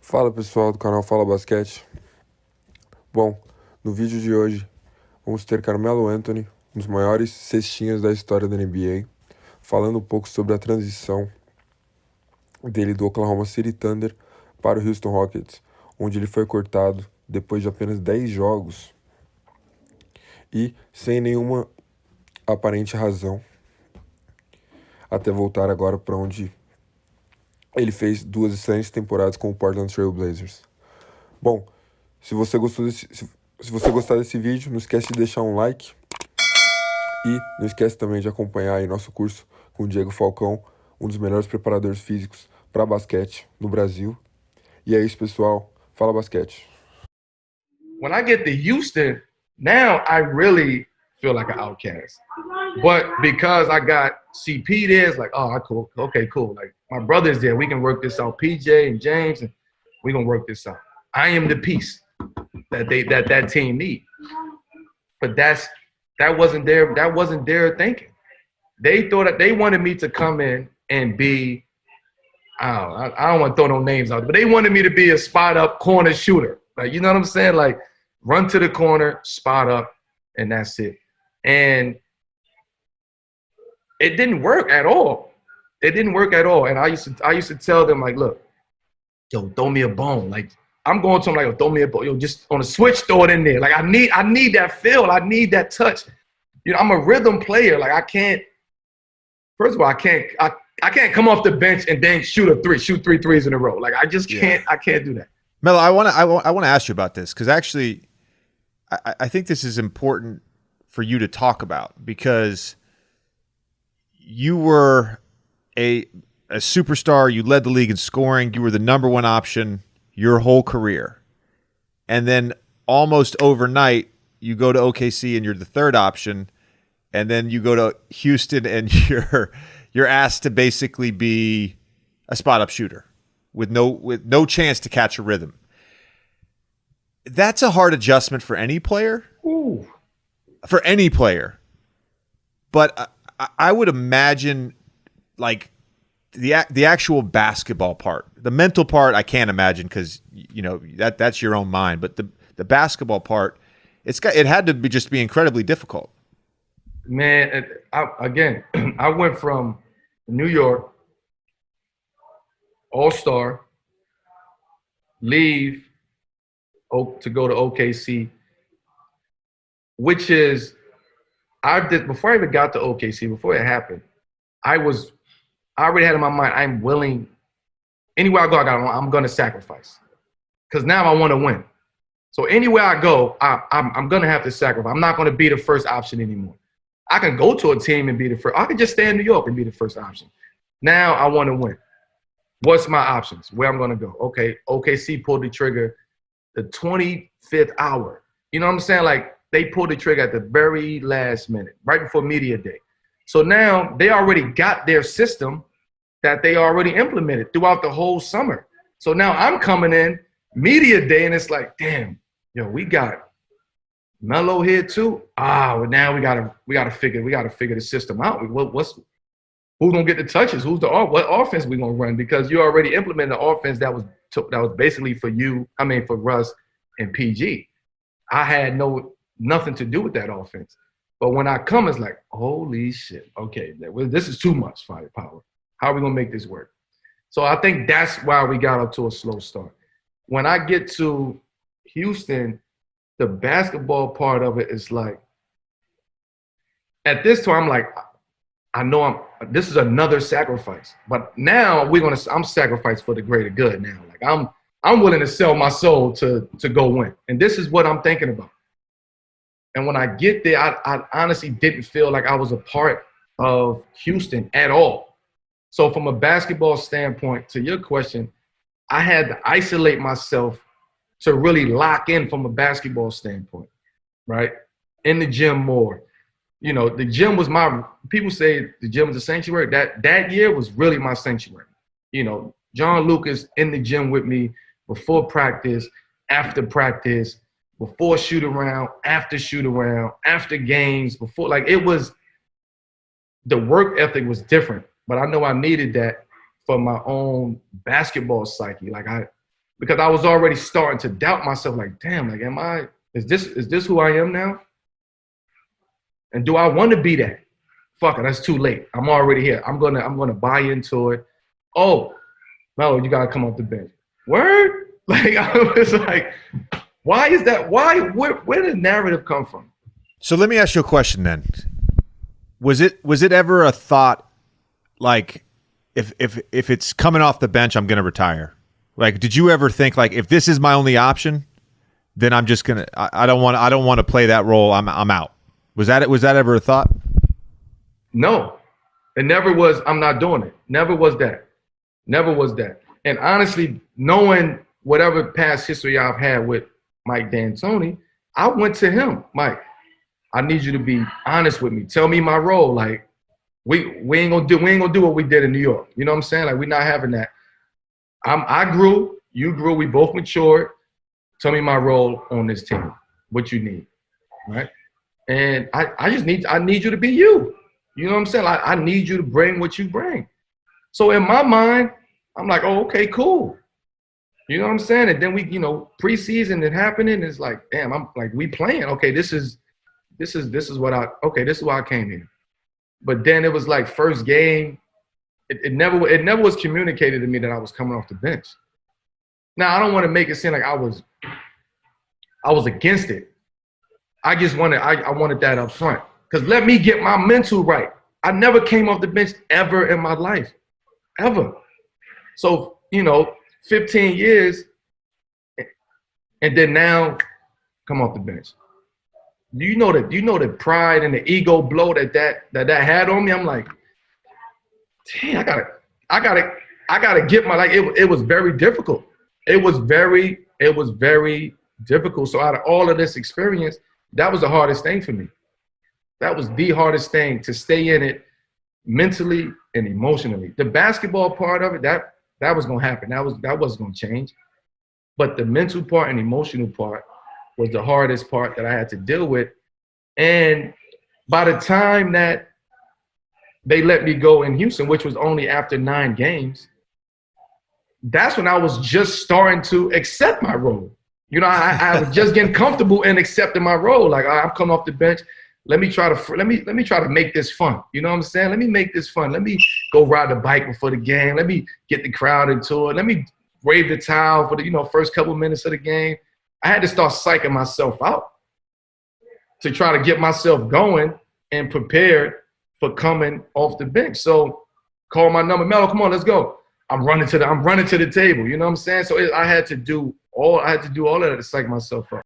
Fala pessoal do canal Fala Basquete. Bom, no vídeo de hoje vamos ter Carmelo Anthony, um dos maiores cestinhas da história da NBA, falando um pouco sobre a transição dele do Oklahoma City Thunder para o Houston Rockets, onde ele foi cortado depois de apenas 10 jogos e sem nenhuma aparente razão, até voltar agora para onde ele fez 2 excelentes temporadas com o Portland Trail Blazers. Bom, se você gostar desse vídeo, não esquece de deixar um like e não esquece também de acompanhar aí nosso curso com o Diego Falcão, um dos melhores preparadores físicos para basquete no Brasil. E é isso, pessoal. Fala basquete. When I get to Houston, now I really feel like an outcast. But because I got CP there, it's like, oh, cool. Okay, cool. Like my brother's there. We can work this out. PJ and James, and we can work this out. I am the piece that team need. But that wasn't their thinking. They thought that they wanted me to come in and be, I don't want to throw no names out, but they wanted me to be a spot up corner shooter. Like, you know what I'm saying? Like run to the corner, spot up, and that's it. And it didn't work at all. It didn't work at all. And I used to tell them, like, look, yo, throw me a bone. Like I'm going to them like, yo, throw me a bone. Yo, just on a switch, throw it in there. Like I need that feel. I need that touch. You know, I'm a rhythm player. Like I can't. First of all, I can't come off the bench and then shoot three threes in a row. Like I just can't. I can't do that. Melo, I want to ask you about this because actually, I think this is important for you to talk about because you were a superstar. You led the league in scoring. You were the number one option your whole career, and then almost overnight, you go to OKC and you're the third option, and then you go to Houston and you're asked to basically be a spot up shooter with no chance to catch a rhythm. That's a hard adjustment for any player. Ooh. For any player. But I would imagine like the actual basketball part. The mental part I can't imagine because you know that's your own mind, but the basketball part it had to be incredibly difficult. Man, I went from New York, All-Star, leave to go to OKC, which is, before I even got to OKC, before it happened, I already had in my mind, I'm willing, anywhere I go, I'm going to sacrifice. Because now I want to win. So anywhere I go, I'm going to have to sacrifice. I'm not going to be the first option anymore. I can go to a team and be the first. I can just stay in New York and be the first option. Now I want to win. What's my options? Where I'm going to go? Okay, OKC pulled the trigger the 25th hour. You know what I'm saying? Like they pulled the trigger at the very last minute, right before media day. So now they already got their system that they already implemented throughout the whole summer. So now I'm coming in media day and it's like, damn, yo, we got Melo here too. Well, now we gotta figure the system out. Who's gonna get the touches? What offense we gonna run? Because you already implemented the offense that was basically for you. I mean for Russ and PG. I had nothing to do with that offense. But when I come, it's like, holy shit. Okay, this is too much firepower. How are we gonna make this work? So I think that's why we got up to a slow start. When I get to Houston, the basketball part of it is like, at this time, I'm like, I know this is another sacrifice. But now I'm sacrificed for the greater good now. Like I'm willing to sell my soul to go win. And this is what I'm thinking about. And when I get there, I honestly didn't feel like I was a part of Houston at all. So from a basketball standpoint, to your question, I had to isolate myself to really lock in from a basketball standpoint, right? In the gym more. You know, the gym was people say the gym was a sanctuary. That year was really my sanctuary. You know, John Lucas in the gym with me before practice, after practice, before shoot around, after games, before, like it was, the work ethic was different, but I know I needed that for my own basketball psyche. Like because I was already starting to doubt myself. Like, damn, like, is this who I am now? And do I want to be that? Fuck it, that's too late. I'm already here. I'm gonna buy into it. Oh, Melo, you gotta come off the bench. Word? Like, I was like, why is that? Why? Where did the narrative come from? So let me ask you a question then. Was it ever a thought like, if it's coming off the bench, I'm gonna retire? Like, did you ever think like, if this is my only option, then I'm just gonna I don't want to play that role. I'm out. Was that ever a thought? No, it never was. I'm not doing it. Never was that. Never was that. And honestly, knowing whatever past history I've had with Mike D'Antoni, I went to him. Mike, I need you to be honest with me. Tell me my role. Like, we ain't gonna do what we did in New York. You know what I'm saying? Like, we're not having that. I grew, you grew, we both matured. Tell me my role on this team. What you need, right? And I need you to be you. You know what I'm saying? Like, I need you to bring what you bring. So in my mind, I'm like, oh, okay, cool. You know what I'm saying? And then we, preseason it happening. It's like, damn, I'm like, we playing. Okay, this is why I came here. But then it was like first game, it never was communicated to me that I was coming off the bench. Now I don't want to make it seem like I was against it. I just wanted that up front. Because let me get my mental right. I never came off the bench ever in my life. Ever. So, 15 years, and then now come off the bench. Do you know the pride and the ego blow that had on me? I'm like, dang, I gotta get my, like, it was very difficult. It was very difficult. So out of all of this experience, that was the hardest thing for me. That was the hardest thing, to stay in it mentally and emotionally. The basketball part of it, that was gonna happen. That wasn't gonna change. But the mental part and emotional part was the hardest part that I had to deal with. And by the time that they let me go in Houston, which was only after 9 games, that's when I was just starting to accept my role. I was just getting comfortable in accepting my role. Like, I'm coming off the bench. Let me try to make this fun. You know what I'm saying? Let me make this fun. Let me go ride the bike before the game. Let me get the crowd into it. Let me wave the towel for the first couple minutes of the game. I had to start psyching myself out to try to get myself going and prepared for coming off the bench. So call my number, Melo, come on, let's go. I'm running to the table. You know what I'm saying? So I had to do all of that to psych myself up.